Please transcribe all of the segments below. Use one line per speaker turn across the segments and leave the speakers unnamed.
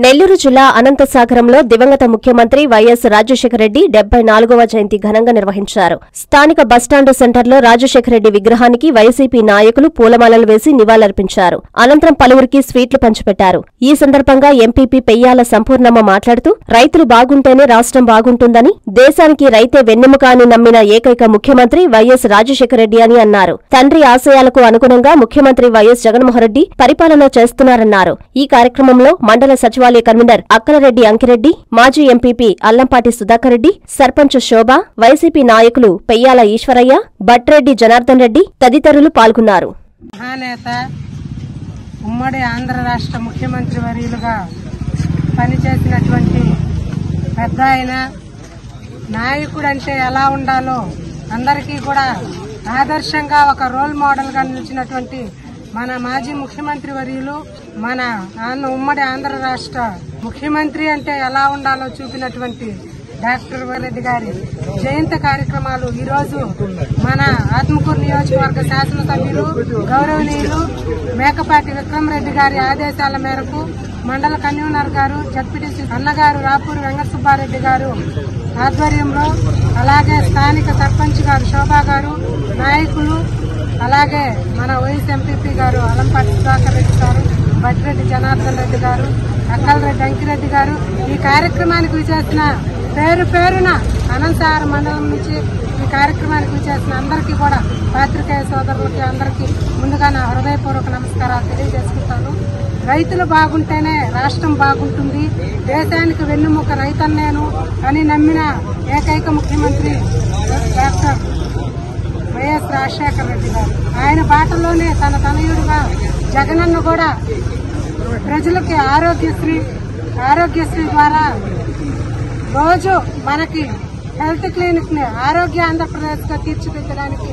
నెల్లూరు జిల్లా అనంతసాగరంలో దివంగత ముఖ్యమంత్రి వైఎస్ రాజశేఖర రెడ్డి 74వ జయంతి ఘనంగా నిర్వహించారు. స్థానిక బస్టాండు సెంటర్లో రాజశేఖర రెడ్డి విగ్రహానికి వైసీపీ నాయకులు పూలమాలలు వేసి నివాళులర్పించారు. అనంతరం పలువురికి స్వీట్లు పంచిపెట్టారు. ఈ సందర్భంగా ఎంపీపీ పెయ్యాల సంపూర్ణమ్మ మాట్లాడుతూ రైతులు బాగుంటేనే రాష్ట్రం బాగుంటుందని, దేశానికి రైతే వెన్నెముక అని నమ్మిన ఏకైక ముఖ్యమంత్రి వైఎస్ రాజశేఖర రెడ్డి అని అన్నారు. తండ్రి ఆశయాలకు అనుగుణంగా ముఖ్యమంత్రి వైఎస్ జగన్మోహన్రెడ్డి పరిపాలన చేస్తున్నారన్నారు. ఈ కార్యక్రమంలో మండల సచివాలయ కన్వీనర్ అక్కలరెడ్డి అంకిరెడ్డి, మాజీ ఎంపీపీ అల్లంపాటి సుధాకర్ రెడ్డి, సర్పంచ్ శోభ, వైసీపీ నాయకులు పెయ్యాల ఈశ్వరయ్య, బట్రెడ్డి జనార్దన్ రెడ్డి తదితరులు పాల్గొన్నారు.
మహానేత, ఉమ్మడి ఆంధ్ర రాష్ట్ర ముఖ్యమంత్రి వర్యులుగా పనిచేసినటువంటి పెద్ద ఆయన, నాయకుడు అంటే ఎలా ఉండాలో అందరికీ కూడా ఆదర్శంగా ఒక రోల్ మోడల్ గా నిలిచినటువంటి మన మాజీ ముఖ్యమంత్రి వర్యులు, మన ఉమ్మడి ఆంధ్ర రాష్ట్ర ముఖ్యమంత్రి అంటే ఎలా ఉండాలో చూపినటువంటి డాక్టర్ రెడ్డి గారి జయంతి కార్యక్రమాలు ఈ రోజు మన ఆత్మకూరు నియోజకవర్గ శాసనసభ్యులు గౌరవనీయులు మేకపాటి విక్రమరెడ్డి గారి ఆదేశాల మేరకు మండల కన్వీనర్ గారు, జడ్పీటీసీ అన్నగారు రాపూరి వెంకట సుబ్బారెడ్డి గారు ఆధ్వర్యంలో, అలాగే స్థానిక సర్పంచ్ గారు శోభా గారు, నాయకులు, అలాగే మన వైఎస్ ఎంపీపీ గారు అల్లంపాటి సుధాకర్ రెడ్డి గారు, బట్రెడ్డి జనార్దన్ రెడ్డి గారు, అక్కలరెడ్డి అంకిరెడ్డి గారు ఈ కార్యక్రమానికి విచేసిన పేరు పేరున అనంతసాగరం మండలం నుంచి ఈ కార్యక్రమానికి విచేసిన అందరికీ కూడా పాత్రికేయ సోదరులకి అందరికీ ముందుగా నా హృదయపూర్వక నమస్కారాలు తెలియజేసుకుంటాను. రైతులు బాగుంటేనే రాష్ట్రం బాగుంటుంది, దేశానికి వెన్నుముక రైతన్నేను అని నమ్మిన ఏకైక ముఖ్యమంత్రి డాక్టర్ వైఎస్ రాజశేఖర రెడ్డి గారు. ఆయన బాటలోనే తన తనయుడుగా జగనన్న కూడా ప్రజలకి ఆరోగ్యశ్రీ ద్వారా రోజు మనకి హెల్త్ క్లినిక్ ని ఆరోగ్య ఆంధ్రప్రదేశ్ గా తీర్చిదిద్దడానికి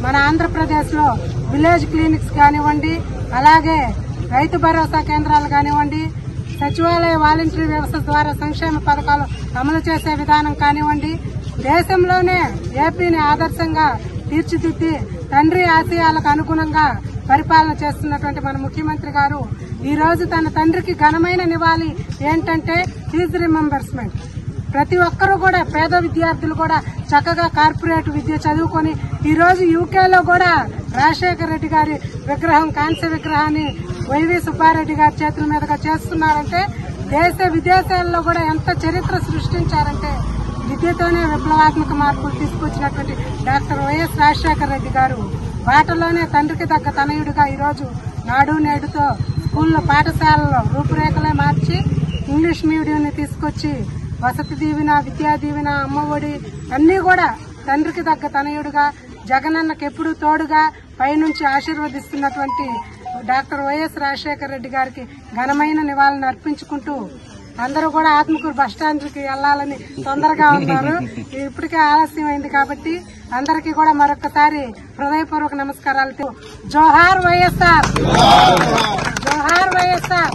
మన ఆంధ్రప్రదేశ్ లో విలేజ్ క్లినిక్స్ కానివ్వండి, అలాగే రైతు భరోసా కేంద్రాలు కానివ్వండి, సచివాలయ వాలంటరీ వ్యవస్థ ద్వారా సంక్షేమ పథకాలు అమలు చేసే విధానం కానివ్వండి, దేశంలోనే ఏపీని ఆదర్శంగా తీర్చిదిద్ది తండ్రి ఆశయాలకు అనుగుణంగా పరిపాలన చేస్తున్నటువంటి మన ముఖ్యమంత్రి గారు ఈ రోజు తన తండ్రికి ఘనమైన నివాళి ఏంటంటే ఫీజు రిమెంబర్స్మెంట్. ప్రతి ఒక్కరూ కూడా పేద విద్యార్థులు కూడా చక్కగా కార్పొరేట్ విద్య చదువుకొని ఈ రోజు యూకేలో కూడా రాజశేఖర రెడ్డి గారి విగ్రహం, కాంస్య విగ్రహాన్ని వైవి సుబ్బారెడ్డి గారి చేతుల మీదుగా చేస్తున్నారంటే దేశ విదేశాల్లో కూడా ఎంత చరిత్ర సృష్టించారంటే విద్యతోనే విప్లవాత్మక మార్పులు తీసుకొచ్చినటువంటి డాక్టర్ వైఎస్ రాజశేఖర రెడ్డి గారు బాటలోనే తండ్రికి తగ్గ తనయుడిగా ఈరోజు నాడు నేడుతో స్కూల్లో పాఠశాలలో రూపురేఖలే మార్చి ఇంగ్లీష్ మీడియంని తీసుకొచ్చి వసతి దీవెన, విద్యా దీవెన, అమ్మఒడి అన్నీ కూడా తండ్రికి తగ్గ తనయుడిగా జగనన్నకు ఎప్పుడూ తోడుగా పైనుంచి ఆశీర్వదిస్తున్నటువంటి డాక్టర్ వైఎస్ రాజశేఖర రెడ్డి గారికి ఘనమైన నివాళులను అర్పించుకుంటూ అందరూ కూడా ఆత్మకూరు బస్టాండ్కి వెళ్లాలని తొందరగా ఉన్నారు. ఇప్పటికే ఆలస్యం అయింది కాబట్టి అందరికీ కూడా మరొకసారి హృదయపూర్వక నమస్కారాలు. జోహార్ వైఎస్ఆర్, జోహార్ వైఎస్ఆర్.